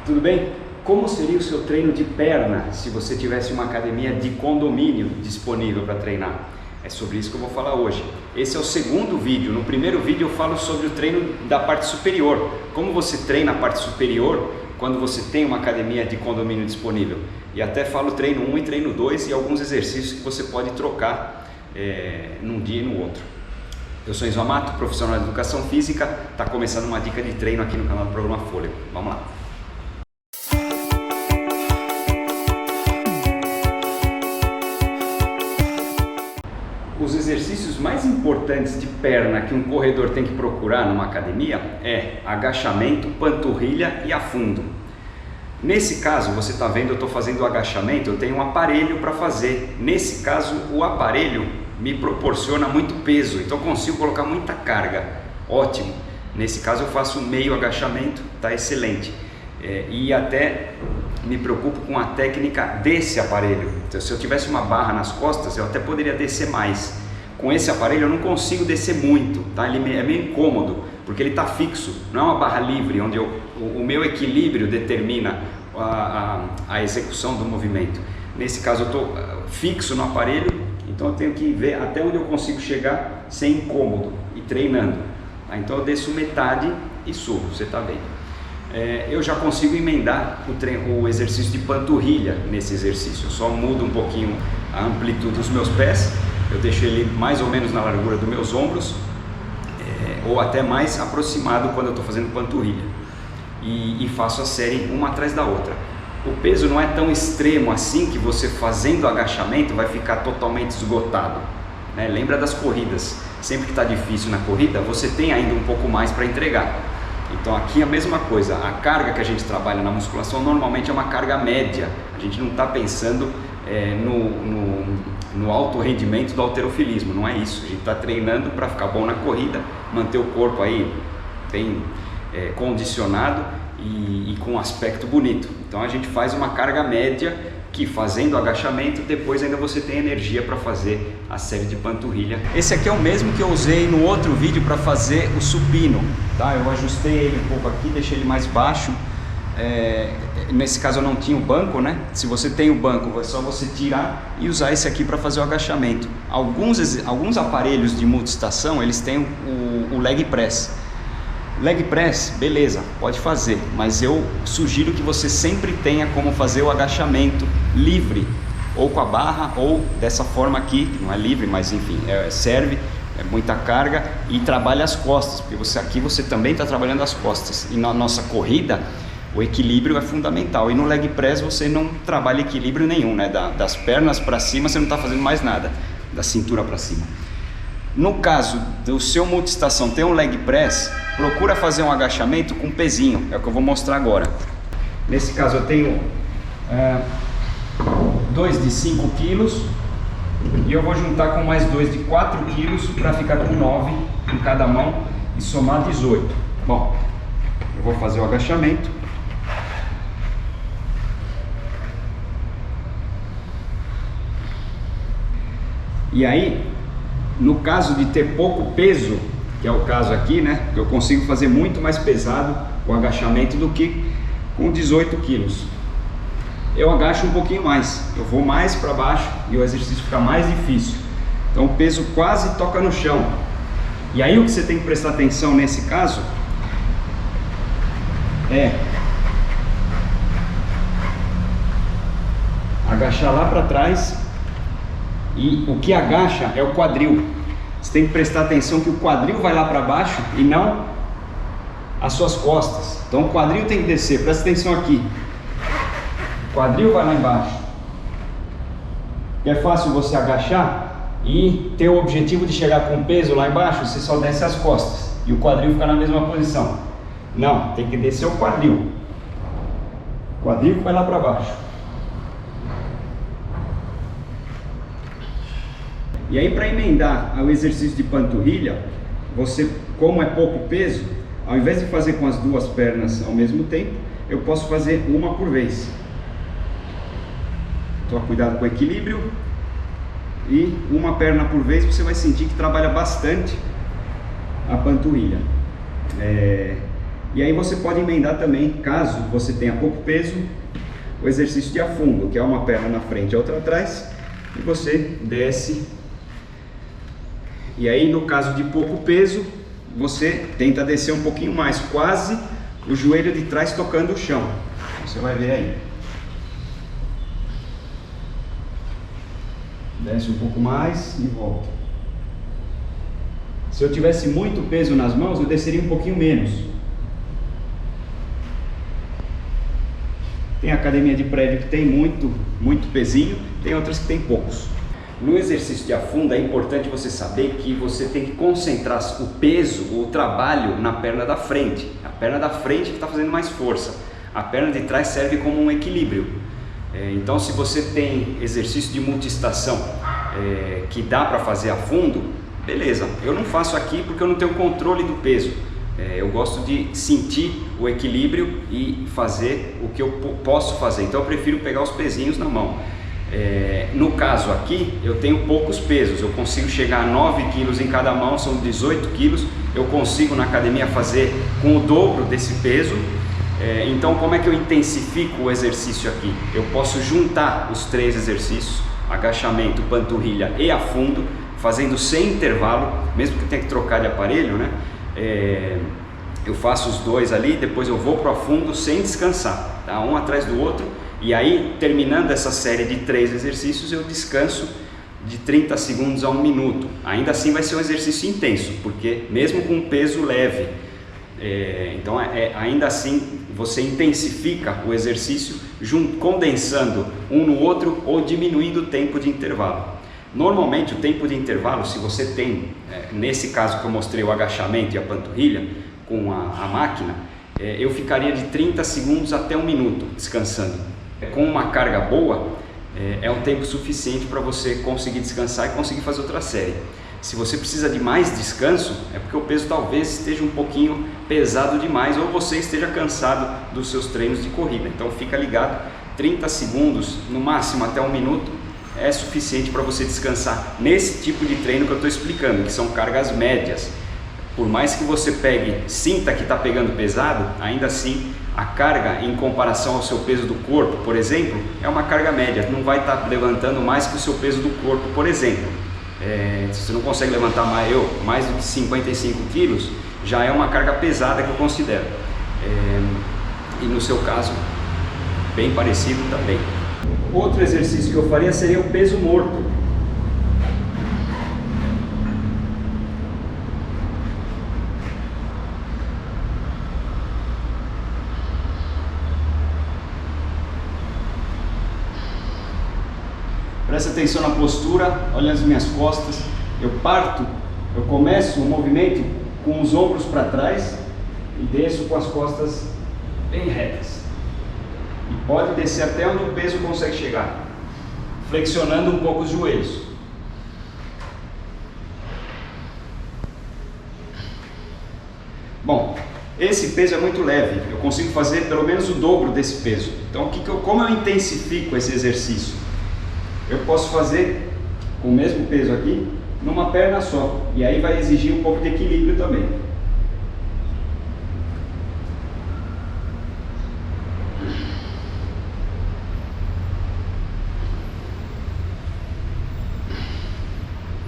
Tudo bem? Como seria o seu treino de perna se você tivesse uma academia de condomínio disponível para treinar? É sobre isso que eu vou falar hoje. Esse é o segundo vídeo. No primeiro vídeo eu falo sobre o treino da parte superior. Como você treina a parte superior quando você tem uma academia de condomínio disponível. E até falo treino 1 e treino 2 e alguns exercícios que você pode trocar num dia e no outro. Eu sou Enzo Amato, profissional de educação física. Está começando uma dica de treino aqui no canal do Programa Fôlego. Vamos lá! Os exercícios mais importantes de perna que um corredor tem que procurar numa academia é agachamento, panturrilha e afundo. Nesse caso, você está vendo, eu estou fazendo o agachamento, eu tenho um aparelho para fazer. Nesse caso, o aparelho me proporciona muito peso, então eu consigo colocar muita carga. Ótimo! Nesse caso eu faço meio agachamento, está excelente. E até me preocupo com a técnica desse aparelho. Então, se eu tivesse uma barra nas costas, eu até poderia descer mais. Com esse aparelho eu não consigo descer muito, tá? Ele é meio incômodo, porque ele está fixo, não é uma barra livre, onde o meu equilíbrio determina a execução do movimento. Nesse caso eu estou fixo no aparelho, então eu tenho que ver até onde eu consigo chegar sem incômodo e treinando. Tá? Então eu desço metade e subo, você está vendo. Eu já consigo emendar o exercício de panturrilha nesse exercício. Eu só mudo um pouquinho a amplitude dos meus pés, eu deixo ele mais ou menos na largura dos meus ombros, ou até mais aproximado quando eu estou fazendo panturrilha, e faço a série uma atrás da outra. O peso não é tão extremo assim que você fazendo agachamento vai ficar totalmente esgotado, né? Lembra das corridas, sempre que está difícil na corrida você tem ainda um pouco mais para entregar. Então aqui a mesma coisa, a carga que a gente trabalha na musculação normalmente é uma carga média, a gente não está pensando no alto rendimento do halterofilismo, não é isso, a gente está treinando para ficar bom na corrida, manter o corpo aí bem condicionado e com um aspecto bonito. Então a gente faz uma carga média que fazendo agachamento, depois ainda você tem energia para fazer a série de panturrilha. Esse aqui é o mesmo que eu usei no outro vídeo para fazer o supino, tá? Eu ajustei ele um pouco aqui, deixei ele mais baixo. Nesse caso eu não tinha o banco, né? Se você tem o banco, é só você tirar e usar esse aqui para fazer o agachamento. Alguns aparelhos de multiestação, eles têm o leg press. Leg press, beleza, pode fazer, mas eu sugiro que você sempre tenha como fazer o agachamento livre, ou com a barra, ou dessa forma aqui, que não é livre, mas enfim, serve, muita carga e trabalha as costas, porque aqui você também está trabalhando as costas, e na nossa corrida o equilíbrio é fundamental, e no leg press você não trabalha equilíbrio nenhum, né? Das pernas para cima você não está fazendo mais nada, da cintura para cima. No caso do seu multiestação ter um leg press, procura fazer um agachamento com pezinho, é o que eu vou mostrar agora. Nesse caso eu tenho 2 de 5 quilos e eu vou juntar com mais 2 de 4 quilos para ficar com 9 em cada mão e somar 18. Bom, eu vou fazer o agachamento. E aí, no caso de ter pouco peso, que é o caso aqui, né? Eu consigo fazer muito mais pesado o agachamento do que com 18 quilos. Eu agacho um pouquinho mais, eu vou mais para baixo e o exercício fica mais difícil. Então o peso quase toca no chão. E aí o que você tem que prestar atenção nesse caso é agachar lá para trás, e o que agacha é o quadril. Você tem que prestar atenção que o quadril vai lá para baixo e não as suas costas. Então o quadril tem que descer, presta atenção aqui. O quadril vai lá embaixo. E é fácil você agachar e ter o objetivo de chegar com peso lá embaixo, você só desce as costas e o quadril fica na mesma posição. Não, tem que descer o quadril. O quadril vai lá para baixo. E aí, para emendar ao exercício de panturrilha, você, como é pouco peso, ao invés de fazer com as duas pernas ao mesmo tempo, eu posso fazer uma por vez. Toma cuidado com o equilíbrio. E uma perna por vez, você vai sentir que trabalha bastante a panturrilha. E aí você pode emendar também, caso você tenha pouco peso, o exercício de afundo, que é uma perna na frente e outra atrás, e você desce. E aí, no caso de pouco peso, você tenta descer um pouquinho mais, quase o joelho de trás tocando o chão. Você vai ver aí. Desce um pouco mais e volta. Se eu tivesse muito peso nas mãos, eu desceria um pouquinho menos. Tem academia de prédio que tem muito pesinho, tem outras que tem poucos. No exercício de afundo é importante você saber que você tem que concentrar o peso, o trabalho na perna da frente. A perna da frente que está fazendo mais força. A perna de trás serve como um equilíbrio. Então, se você tem exercício de multiestação que dá para fazer a fundo, beleza. Eu não faço aqui porque eu não tenho controle do peso. Eu gosto de sentir o equilíbrio e fazer o que eu posso fazer. Então, eu prefiro pegar os pezinhos na mão. No caso aqui, eu tenho poucos pesos. Eu consigo chegar a 9 quilos em cada mão, são 18 quilos. Eu consigo na academia fazer com o dobro desse peso. Então, como é que eu intensifico o exercício aqui? Eu posso juntar os 3 exercícios, agachamento, panturrilha e afundo, fazendo sem intervalo, mesmo que eu tenha que trocar de aparelho, né? Eu faço os 2 ali, depois eu vou para o afundo sem descansar, tá? Um atrás do outro, e aí, terminando essa série de 3 exercícios, eu descanso de 30 segundos a 1 minuto. Ainda assim vai ser um exercício intenso, porque mesmo com peso leve, então ainda assim você intensifica o exercício condensando um no outro ou diminuindo o tempo de intervalo. Normalmente o tempo de intervalo, se você tem, nesse caso que eu mostrei o agachamento e a panturrilha com a máquina, eu ficaria de 30 segundos até 1 minuto descansando. Com uma carga boa, é um tempo suficiente para você conseguir descansar e conseguir fazer outra série. Se você precisa de mais descanso, é porque o peso talvez esteja um pouquinho pesado demais ou você esteja cansado dos seus treinos de corrida. Então fica ligado, 30 segundos, no máximo até 1 minuto, é suficiente para você descansar nesse tipo de treino que eu estou explicando, que são cargas médias. Por mais que você sinta que está pegando pesado, ainda assim a carga em comparação ao seu peso do corpo, por exemplo, é uma carga média, não vai estar levantando mais que o seu peso do corpo, por exemplo. Se você não consegue levantar mais do que 55 quilos, já é uma carga pesada que eu considero. E no seu caso, bem parecido também. Outro exercício que eu faria seria o peso morto. Presta atenção na postura, olha as minhas costas. Eu começo o movimento com os ombros para trás e desço com as costas bem retas. E pode descer até onde o peso consegue chegar, flexionando um pouco os joelhos. Bom, esse peso é muito leve, eu consigo fazer pelo menos o dobro desse peso. Então, como eu intensifico esse exercício? Eu posso fazer com o mesmo peso aqui, numa perna só, e aí vai exigir um pouco de equilíbrio também.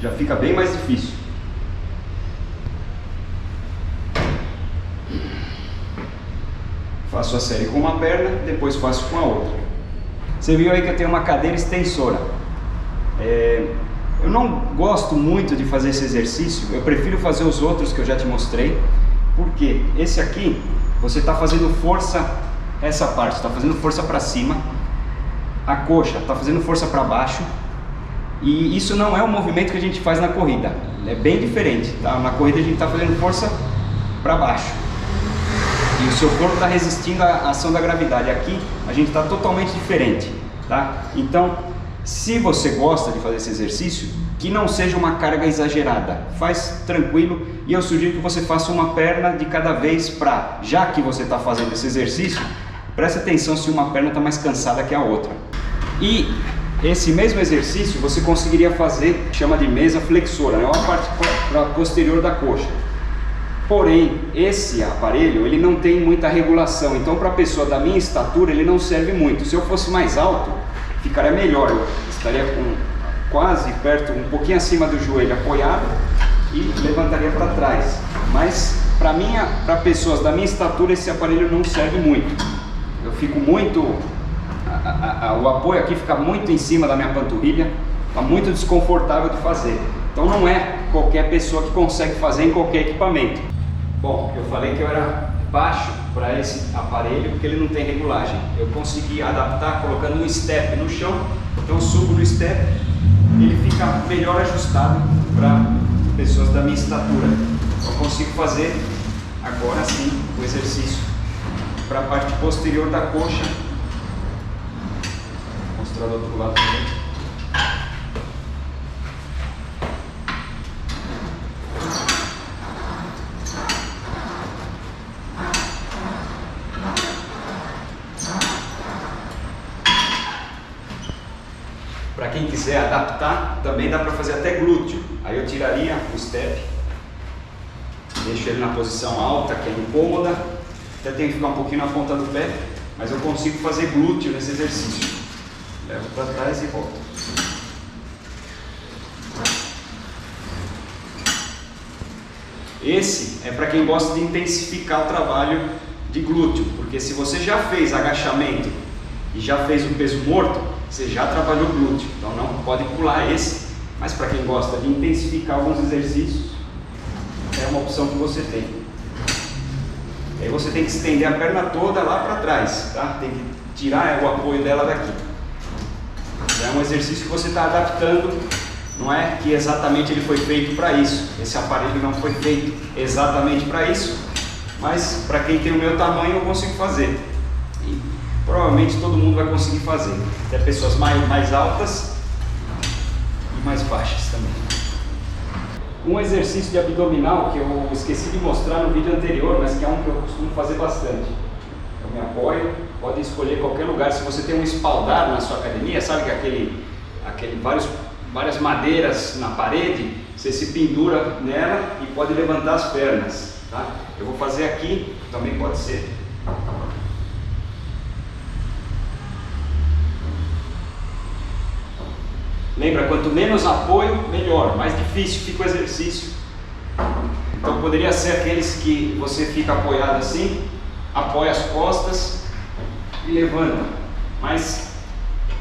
Já fica bem mais difícil. Faço a série com uma perna, depois faço com a outra. Você viu aí que eu tenho uma cadeira extensora. Eu não gosto muito de fazer esse exercício, eu prefiro fazer os outros que eu já te mostrei, porque esse aqui, você está fazendo força, essa parte está fazendo força para cima, a coxa está fazendo força para baixo, e isso não é o movimento que a gente faz na corrida, é bem diferente, tá? Na corrida a gente está fazendo força para baixo, e o seu corpo está resistindo à ação da gravidade. Aqui a gente está totalmente diferente, tá? Então, se você gosta de fazer esse exercício, que não seja uma carga exagerada, faz tranquilo, e eu sugiro que você faça uma perna de cada vez já que você está fazendo esse exercício, preste atenção se uma perna está mais cansada que a outra. E esse mesmo exercício você conseguiria fazer, chama de mesa flexora, é uma parte posterior da coxa. Porém, esse aparelho ele não tem muita regulação, então para a pessoa da minha estatura ele não serve muito. Se eu fosse mais alto, ficaria melhor, eu estaria com quase perto, um pouquinho acima do joelho apoiado e levantaria para trás. Mas para pessoas da minha estatura esse aparelho não serve muito. Eu fico muito, o apoio aqui fica muito em cima da minha panturrilha, está muito desconfortável de fazer. Então não é qualquer pessoa que consegue fazer em qualquer equipamento. Bom, eu falei que eu era baixo para esse aparelho porque ele não tem regulagem. Eu consegui adaptar colocando um step no chão, então eu subo no step, ele fica melhor ajustado para pessoas da minha estatura. Eu consigo fazer agora sim o exercício para a parte posterior da coxa. Vou mostrar do outro lado também. Para quem quiser adaptar, também dá para fazer até glúteo. Aí eu tiraria o step, deixo ele na posição alta, que é incômoda, até tem que ficar um pouquinho na ponta do pé, mas eu consigo fazer glúteo nesse exercício. Levo para trás e volto. Esse é para quem gosta de intensificar o trabalho de glúteo, porque se você já fez agachamento e já fez o peso morto, você já trabalhou glúteo, então não pode pular esse, mas para quem gosta de intensificar alguns exercícios, é uma opção que você tem. Aí você tem que estender a perna toda lá para trás, tá? Tem que tirar o apoio dela daqui. É um exercício que você está adaptando, não é que exatamente ele foi feito para isso. Esse aparelho não foi feito exatamente para isso, mas para quem tem o meu tamanho eu consigo fazer. E provavelmente todo mundo vai conseguir fazer, até pessoas mais altas e mais baixas também. Um exercício de abdominal que eu esqueci de mostrar no vídeo anterior, mas que é um que eu costumo fazer bastante. Eu me apoio, pode escolher qualquer lugar. Se você tem um espaldar na sua academia, sabe que várias madeiras na parede, você se pendura nela e pode levantar as pernas, tá? Eu vou fazer aqui, também pode ser. Lembra, quanto menos apoio, melhor, mais difícil fica o exercício. Então poderia ser aqueles que você fica apoiado assim, apoia as costas e levanta. Mas,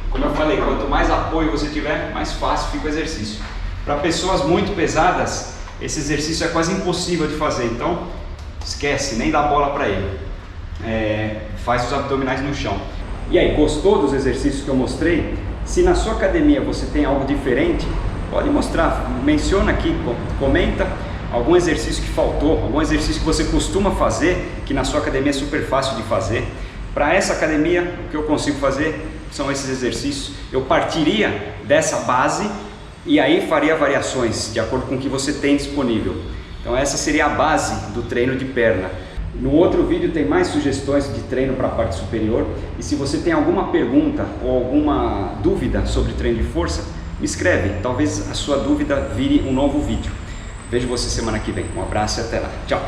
como eu falei, quanto mais apoio você tiver, mais fácil fica o exercício. Para pessoas muito pesadas, esse exercício é quase impossível de fazer, então esquece, nem dá bola para ele. Faz os abdominais no chão. E aí, gostou dos exercícios que eu mostrei? Se na sua academia você tem algo diferente, pode mostrar, menciona aqui, comenta algum exercício que faltou, algum exercício que você costuma fazer, que na sua academia é super fácil de fazer. Para essa academia, o que eu consigo fazer são esses exercícios. Eu partiria dessa base e aí faria variações de acordo com o que você tem disponível. Então essa seria a base do treino de perna. No outro vídeo tem mais sugestões de treino para a parte superior, e se você tem alguma pergunta ou alguma dúvida sobre treino de força, me escreve, talvez a sua dúvida vire um novo vídeo. Vejo você semana que vem. Um abraço e até lá. Tchau!